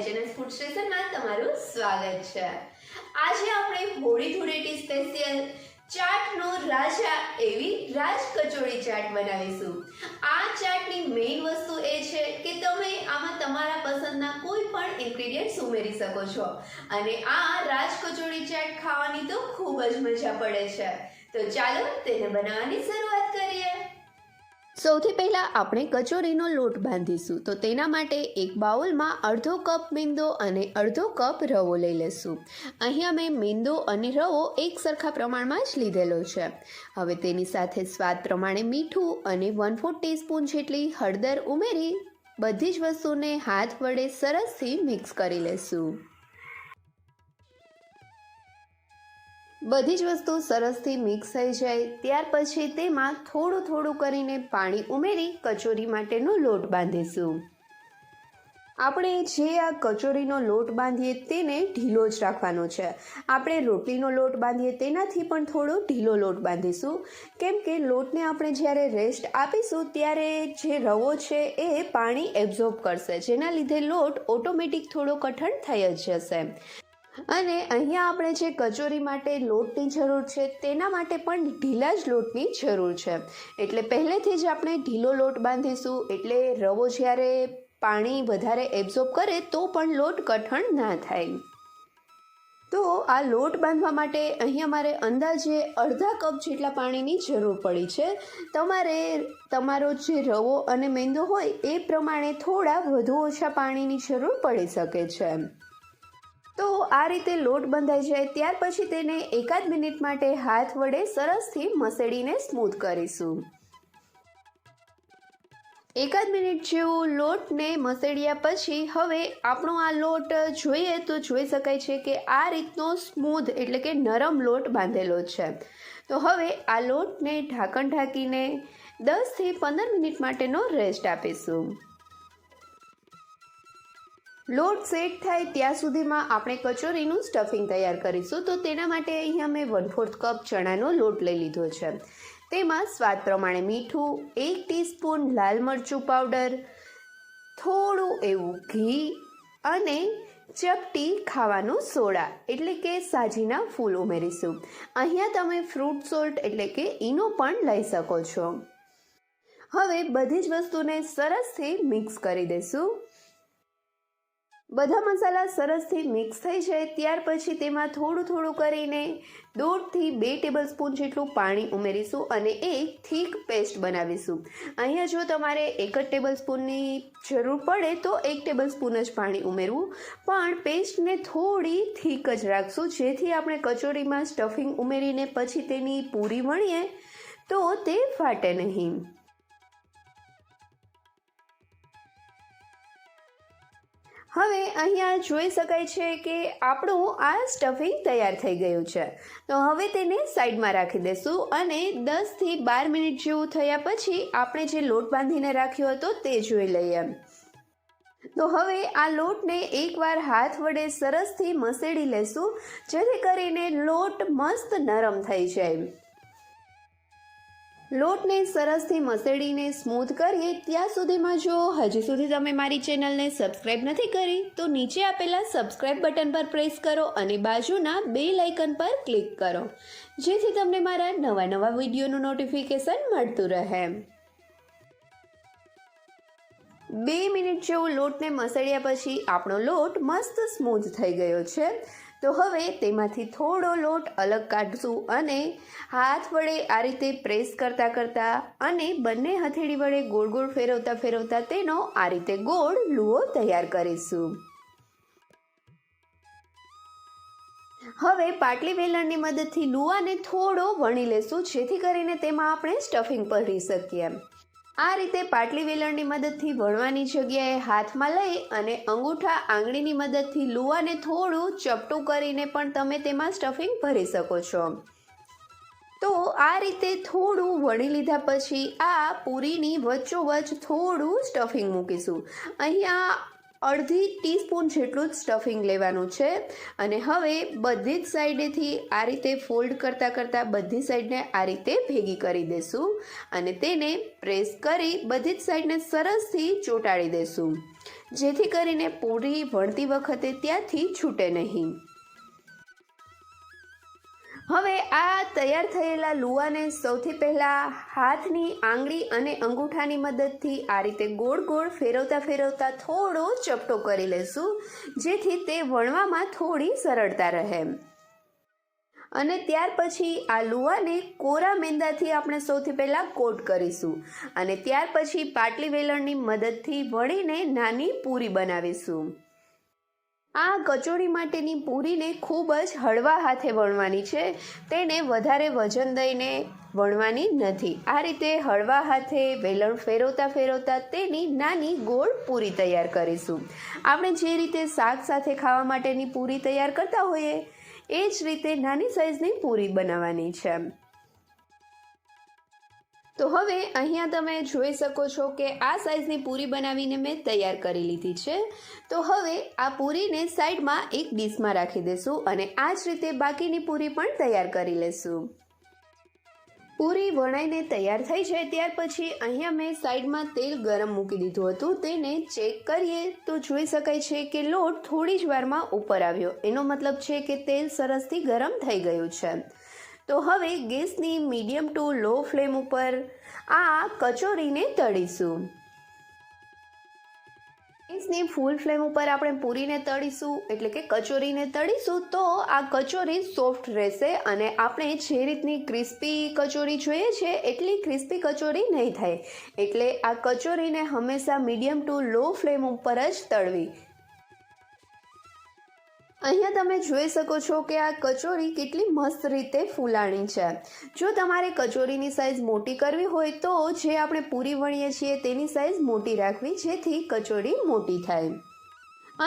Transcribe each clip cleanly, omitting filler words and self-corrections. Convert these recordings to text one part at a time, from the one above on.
HNS food સ્ટેશનમાં તમારું સ્વાગત છે। આજે આપણે હોળી ધૂળેટી સ્પેશિયલ ચાટનો રાજા એવી રાજ કચોરી ચાટ બનાવીશું। આ ચાટની મેઇન વસ્તુ એ છે કે તમે આમાં તમારા પસંદના કોઈ પણ ઇન્ગ્રેડિયન્ટ્સ ઉમેરી શકો છો અને આ રાજ કચોરી ચાટ ખાવાની તો ખૂબ જ મજા પડે છે। તો ચાલો તેને બનાવવાની શરૂઆત કરીએ। સૌથી પહેલાં આપણે કચોરીનો લોટ બાંધીશું। તો તેના માટે એક બાઉલમાં અડધો કપ મેંદો અને અડધો કપ રવો લઈ લેશું। અહીંયા મેં મેંદો અને રવો એક સરખા પ્રમાણમાં જ લીધેલો છે। હવે તેની સાથે સ્વાદ પ્રમાણે મીઠું અને 1/4 ટીસ્પૂન જેટલી હળદર ઉમેરી બધી જ વસ્તુને હાથ વડે સરસથી મિક્સ કરી લેશું। બધી જ વસ્તુ સરસથી મિક્સ થઈ જાય ત્યાર પછી તેમાં થોડું થોડું કરીને પાણી ઉમેરી કચોરી માટેનો લોટ બાંધીશું। આપણે જે આ કચોરીનો લોટ બાંધીએ તેને ઢીલો જ રાખવાનો છે। આપણે રોટલીનો લોટ બાંધીએ તેનાથી પણ થોડો ઢીલો લોટ બાંધીશું, કેમ કે લોટને આપણે જ્યારે રેસ્ટ આપીશું ત્યારે જે રવો છે એ પાણી એબ્ઝોર્બ કરશે, જેના લીધે લોટ ઓટોમેટિક થોડો કઠણ થઈ જ જશે। અને અહીંયા આપણે જે કચોરી માટે લોટની જરૂર છે તેના માટે પણ ઢીલા જ લોટની જરૂર છે, એટલે પહેલેથી જ આપણે ઢીલો લોટ બાંધીશું, એટલે રવો જ્યારે પાણી વધારે એબ્ઝોર્બ કરે તો પણ લોટ કઠણ ના થાય। તો આ લોટ બાંધવા માટે અહીંયા મારે અંદાજે અડધા કપ જેટલા પાણીની જરૂર પડી છે। તમારે તમારો જે રવો અને મેંદો હોય એ પ્રમાણે થોડા વધુ ઓછા પાણીની જરૂર પડી શકે છે। તો આ રીતે લોટ બંધાઈ જાય ત્યાર પછી તેને એકાદ મિનિટ માટે હાથ વડે સરસથી મસળીને સ્મૂથ કરીશું। એકાદ મિનિટ જેવું લોટને મસળ્યા પછી હવે આપણો આ લોટ જોઈએ તો જોઈ શકાય છે કે આ રીતનો સ્મૂથ એટલે કે નરમ લોટ બાંધેલો છે। તો હવે આ લોટને ઢાંકણ ઢાંકીને 10 થી 15 મિનિટ માટેનો રેસ્ટ આપીશું। લોટ સેટ થાય ત્યાં સુધીમાં આપણે કચોરીનું સ્ટફિંગ તૈયાર કરીશું। તો તેના માટે અહીંયા મેં 1/4 કપ ચણાનો લોટ લઈ લીધો છે। તેમાં સ્વાદ પ્રમાણે મીઠું, 1 ટીસ્પૂન લાલ મરચું પાવડર, થોડું એવું ઘી અને ચપટી ખાવાનું સોડા એટલે કે સાજીના ફૂલ ઉમેરીશું। અહીંયા તમે ફ્રૂટ સોલ્ટ એટલે કે ઈનો પણ લઈ શકો છો। હવે બધી જ વસ્તુને સરસથી મિક્સ કરી દઈશું। બધા મસાલા સરસથી મિક્સ થઈ જાય ત્યાર પછી તેમાં થોડું થોડું કરીને 1.5 થી 2 ટેબલસ્પૂન જેટલું પાણી ઉમેરીશું અને એક થીક પેસ્ટ બનાવીશું। અહીંયા જો તમારે 1 જ ટેબલસ્પૂનની જરૂર પડે તો 1 ટેબલસ્પૂન જ પાણી ઉમેરવું, પણ પેસ્ટને થોડી થીક જ રાખશું, જેથી આપણે કચોરીમાં સ્ટફિંગ ઉમેરીને પછી તેની પૂરી વણીએ તો તે ફાટે નહીં। હવે અહીંયા જોઈ શકાય છે કે આપણું આ સ્ટફિંગ તૈયાર થઈ ગયું છે। તો હવે તેને સાઈડમાં રાખી દઈશું અને 10 થી 12 મિનિટ જેવું થયા પછી આપણે જે લોટ બાંધીને રાખ્યો હતો તે જોઈ લઈએ। તો હવે આ લોટને એકવાર હાથ વડે સરસથી મસળી લેશું, જેથી કરીને લોટ મસ્ત નરમ થઈ જાય। લોટને સરસથી મસળીને સ્મૂથ કરીએ ત્યાં સુધીમાં જો હજી સુધી તમે મારી ચેનલને સબસ્ક્રાઈબ નથી કરી તો નીચે આપેલા સબસ્ક્રાઈબ બટન પર પ્રેસ કરો અને બાજુના બેલ આઇકન પર ક્લિક કરો, જેથી તમને મારા નવા વિડીયોનું નોટિફિકેશન મળતું રહે। 2 મિનિટ જેવું લોટને મસળ્યા પછી આપણો લોટ મસ્ત સ્મૂથ થઈ ગયો છે। તો હવે તેમાંથી થોડો લોટ અલગ કાઢશું અને હાથ વડે આ રીતે પ્રેસ કરતાં અને બંને હથેળી વડે ગોળ ગોળ ફેરવતા તેનો આ રીતે ગોળ લુઓ તૈયાર કરીશું। હવે પાટલી વેલણની મદદથી લુઆને થોડો વણી લેશું, જેથી કરીને તેમાં આપણે સ્ટફિંગ ભરી શકીએ। આ રીતે પાટલી વેલણની મદદથી વણવાની જગ્યાએ હાથમાં લઈ અને અંગૂઠા આંગળીની મદદથી લુઆને થોડું ચપટું કરીને પણ તમે તેમાં સ્ટફિંગ ભરી શકો છો। તો આ રીતે થોડું વણી લીધા પછી આ પૂરીની વચ્ચોવચ્ચ થોડું સ્ટફિંગ મૂકીશું। અહીંયા અડધી ટીસ્પૂન જેટલું જ સ્ટફિંગ લેવાનું છે અને હવે બધી જ સાઈડેથી આ રીતે ફોલ્ડ કરતાં બધી સાઈડને આ રીતે ભેગી કરી દઈશું અને તેને પ્રેસ કરી બધી જ સાઈડને સરસથી ચોંટાડી દઈશું, જેથી કરીને પૂરી વણતી વખતે ત્યાંથી છૂટે નહીં. હવે આ તૈયાર થયેલા લુવાને સૌથી પહેલાં હાથની આંગળી અને અંગૂઠાની મદદથી આ રીતે ગોળ ગોળ ફેરવતા થોડો ચપટો કરી લેશું, જેથી તે વણવામાં થોડી સરળતા રહે. અને ત્યાર પછી આ લુવાને કોરા મેંદાથી આપણે સૌથી પહેલાં કોટ કરીશું અને ત્યાર પછી પાટલી વેલણની મદદથી વણીને નાની પૂરી બનાવીશું. આ કચોરી માટેની પૂરીને ખૂબ જ હળવા હાથે વણવાની છે, તેને વધારે વજન દઈને વણવાની નથી. આ રીતે હળવા હાથે વેલણ ફેરવતા તેની નાની ગોળ પૂરી તૈયાર કરીશું. આપણે જે રીતે શાક સાથે ખાવા માટેની પૂરી તૈયાર કરતા હોઈએ એ જ રીતે નાની સાઈઝની પૂરી બનાવવાની છે. તો હવે અહીંયા તમે જોઈ શકો છો કે આ સાઈઝની પૂરી બનાવીને મેં તૈયાર કરી લીધી છે. તો હવે આ પૂરીને સાઈડમાં એક ડીશમાં રાખી દઈશું અને આ જ રીતે બાકીની પૂરી પણ તૈયાર કરી લઈશું. પૂરી વણાઈને તૈયાર થઈ જાય ત્યાર પછી અહીંયા મેં સાઈડમાં તેલ ગરમ મૂકી દીધું હતું. તેને ચેક કરીએ તો જોઈ શકાય છે કે લોટ થોડી જ વારમાં ઉપર આવ્યો. એનો મતલબ છે કે તેલ સરસથી ગરમ થઈ ગયું છે. તો હવે ગેસની મીડિયમ ટુ લો ફ્લેમ ઉપર આ કચોરીને તળીશું. ગેસની ફૂલ ફ્લેમ ઉપર આપણે પૂરીને તળીશું એટલે કે કચોરીને તળીશું તો આ કચોરી સોફ્ટ રહેશે અને આપણે જે રીતની ક્રિસ્પી કચોરી જોઈએ છે એટલી ક્રિસ્પી કચોરી નહીં થાય. એટલે આ કચોરીને હંમેશા મીડિયમ ટુ લો ફ્લેમ ઉપર જ તળવી. અહીંયા તમે જોઈ શકો છો કે આ કચોરી કેટલી મસ્ત રીતે ફૂલાણી છે. જો તમારે કચોરીની સાઈઝ મોટી કરવી હોય તો જે આપણે પૂરી વણીએ છીએ તેની સાઈઝ મોટી રાખવી, જેથી કચોરી મોટી થાય.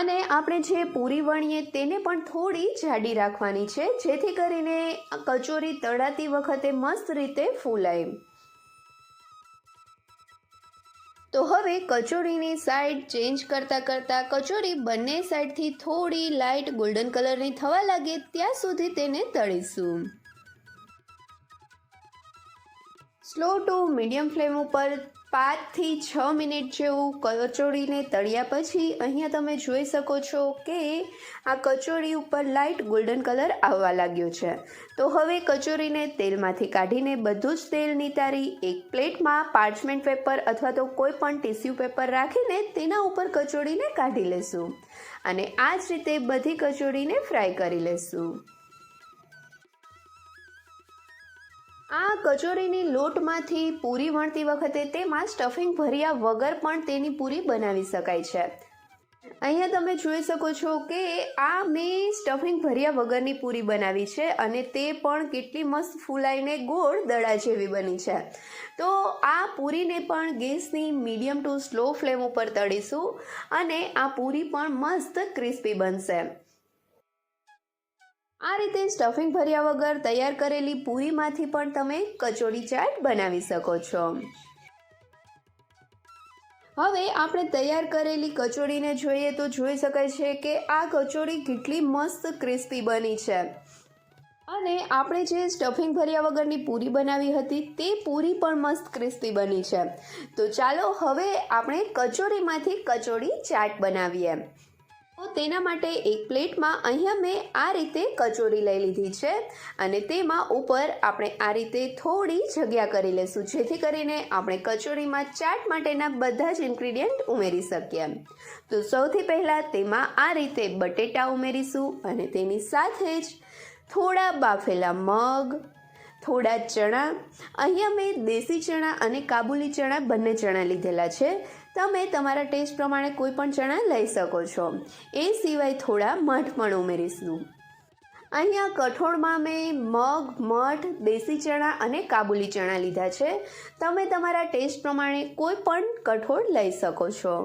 અને આપણે જે પૂરી વણીએ તેને પણ થોડી જાડી રાખવાની છે, જેથી કરીને કચોરી તળાતી વખતે મસ્ત રીતે ફૂલાય. તો હવે કચોરીની સાઈડ ચેન્જ કરતાં કચોરી બંને સાઈડથી થોડી લાઇટ ગોલ્ડન કલરની થવા લાગે ત્યાં સુધી તેને તળીશું. સ્લો ટુ મીડિયમ ફ્લેમ ઉપર 5 થી 6 મિનિટ જેવું કચોરીને તળ્યા પછી અહીંયા તમે જોઈ શકો છો કે આ કચોરી ઉપર લાઇટ ગોલ્ડન કલર આવવા લાગ્યો છે. તો હવે કચોરીને તેલમાંથી કાઢીને બધું જ તેલ નિતારી એક પ્લેટમાં પાર્ચમેન્ટ પેપર અથવા તો કોઈ પણ ટીસ્યુ પેપર રાખીને તેના ઉપર કચોરીને કાઢી લેશું અને આ જ રીતે બધી કચોરીને ફ્રાય કરી લેશું. આ કચોરીની લોટમાંથી પૂરી વણતી વખતે તેમાં સ્ટફિંગ ભર્યા વગર પણ તેની પૂરી બનાવી શકાય છે. અહીંયા તમે જોઈ શકો છો કે આ મેં સ્ટફિંગ ભર્યા વગરની પૂરી બનાવી છે અને તે પણ કેટલી મસ્ત ફૂલાઈને ગોળ દડા જેવી બની છે. તો આ પૂરીને પણ ગેસની મીડિયમ ટુ સ્લો ફ્લેમ ઉપર તળીશું અને આ પૂરી પણ મસ્ત ક્રિસ્પી બનશે. આ રીતે સ્ટફિંગ ભર્યા વગર તૈયાર કરેલી પૂરીમાંથી પણ તમે કચોરી ચાટ બનાવી શકો છો. હવે આપણે તૈયાર કરેલી કચોરીને જોઈએ તો જોઈ શકાય છે કે આ કચોરી કેટલી મસ્ત ક્રિસ્પી બની છે અને આપણે જે સ્ટફિંગ ભર્યા વગરની પૂરી બનાવી હતી તે પૂરી પણ મસ્ત ક્રિસ્પી બની છે. તો ચાલો હવે આપણે કચોરીમાંથી કચોરી ચાટ બનાવીએ. તો તેના માટે એક પ્લેટમાં અહીંયા મેં આ રીતે કચોરી લઈ લીધી છે અને તેમાં ઉપર આપણે આ રીતે થોડી જગ્યા કરી લઈશું, જેથી કરીને આપણે કચોરીમાં ચાટ માટેના બધા જ ઇન્ગ્રીડિયન્ટ ઉમેરી શકીએ. તો સૌથી પહેલાં તેમાં આ રીતે બટેટા ઉમેરીશું અને તેની સાથે જ થોડા બાફેલા મગ, થોડા ચણા. અહીંયા મેં દેશી ચણા અને કાબુલી ચણા બંને ચણા લીધેલા છે. તમે તમારા ટેસ્ટ પ્રમાણે કોઈ પણ ચણા લઈ શકો છો. એ સિવાય થોડા મઠ પણ ઉમેરીશું. અહીંયા કઠોળમાં મેં મગ, મઠ, દેશી ચણા અને કાબુલી ચણા લીધા છે. તમે તમારા ટેસ્ટ પ્રમાણે કોઈ પણ કઠોળ લઈ શકો છો.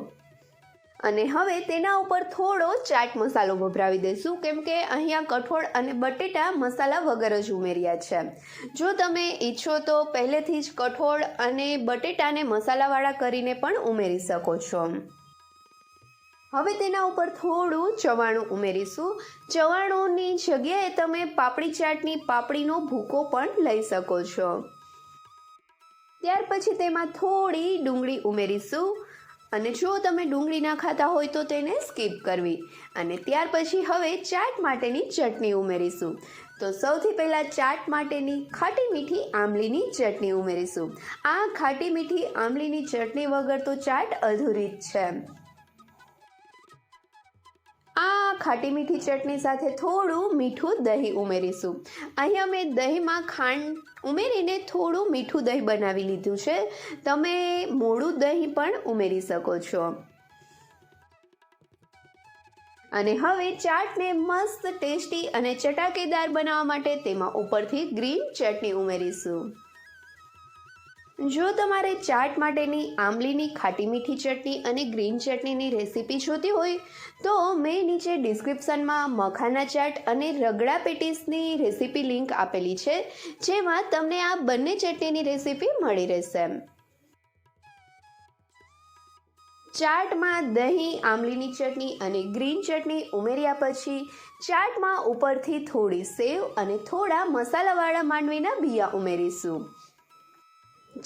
અને હવે તેના ઉપર થોડો ચાટ મસાલો ભભરાવી દઈશું, કેમ કે અહીંયા કઠોળ અને બટેટા મસાલા વગર જ ઉમેર્યા છે. જો તમે ઈચ્છો તો પહેલેથી જ કઠોળ અને બટેટાને મસાલાવાળા કરીને પણ ઉમેરી શકો છો. હવે તેના ઉપર થોડું ચવાણું ઉમેરીશું. ચવાણુંની જગ્યાએ તમે પાપડી ચાટની પાપડીનો ભૂકો પણ લઈ શકો છો. ત્યાર પછી તેમાં થોડી ડુંગળી ઉમેરીશું અને જો તમે ડુંગળી ના ખાતા હોય તો તેને સ્કીપ કરવી. અને ત્યાર પછી હવે ચાટ માટેની ચટણી ઉમેરીશું. તો સૌથી પહેલાં ચાટ માટેની ખાટી મીઠી આમલીની ચટણી ઉમેરીશું. આ ખાટી મીઠી આમલીની ચટણી વગર તો ચાટ અધૂરી જ છે. આ ખાટી મીઠી ચટણી સાથે થોડું મીઠું દહીં ઉમેરીશું. અહીંયા મેં દહીંમાં ખાંડ ઉમેરીને થોડું મીઠું દહીં બનાવી લીધું છે. તમે મોળું દહીં પણ ઉમેરી શકો છો. અને હવે ચાટને મસ્ત ટેસ્ટી અને ચટાકેદાર બનાવવા માટે તેમાં ઉપરથી ગ્રીન ચટણી ઉમેરીશું. જો તમારે ચાટ માટેની આમલીની ખાટી મીઠી ચટણી અને ગ્રીન ચટણીની રેસીપી જોતી હોય તો મેં નીચે ડિસ્ક્રિપ્શનમાં મખાના ચાટ અને રગડા પેટીસની રેસીપી લિંક આપેલી છે, જેમાં તમને આ બંને ચટણીની રેસીપી મળી રહેશે. ચાટમાં દહીં, આમલીની ચટણી અને ગ્રીન ચટણી ઉમેર્યા પછી ચાટમાં ઉપરથી થોડી સેવ અને થોડા મસાલાવાળા માંડવીના બિયા ઉમેરીશું.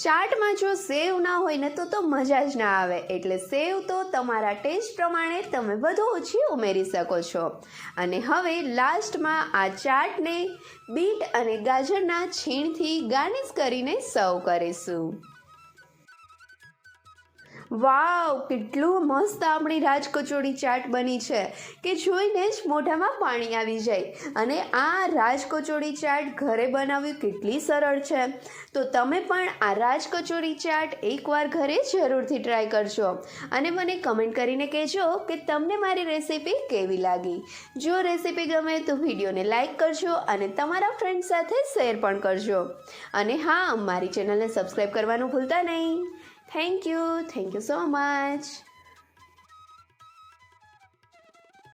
ચાટમાં જો સેવ ના હોય ને તો મજા જ ના આવે, એટલે સેવ તો તમારા ટેસ્ટ પ્રમાણે તમે વધુ ઓછી ઉમેરી શકો છો. અને હવે લાસ્ટમાં આ ચાટને બીટ અને ગાજરના છીણથી ગાર્નિશ કરીને સર્વ કરીશું. વાવ, કેટલું મસ્ત આપણી રાજકચોરી ચાટ બની છે કે જોઈને જ મોઢામાં પાણી આવી જાય. અને આ રાજકચોરી ચાટ ઘરે બનાવવી કેટલી સરળ છે. તો તમે પણ આ રાજકચોરી ચાટ એકવાર ઘરે જરૂરથી ટ્રાય કરજો અને મને કમેન્ટ કરીને કહેજો કે તમને મારી રેસીપી કેવી લાગી. જો રેસીપી ગમે તો વિડીયોને લાઈક કરજો અને તમારા ફ્રેન્ડ સાથે શેર પણ કરજો. અને હા, મારી ચેનલને સબસ્ક્રાઈબ કરવાનું ભૂલતા નહીં. Thank you so much.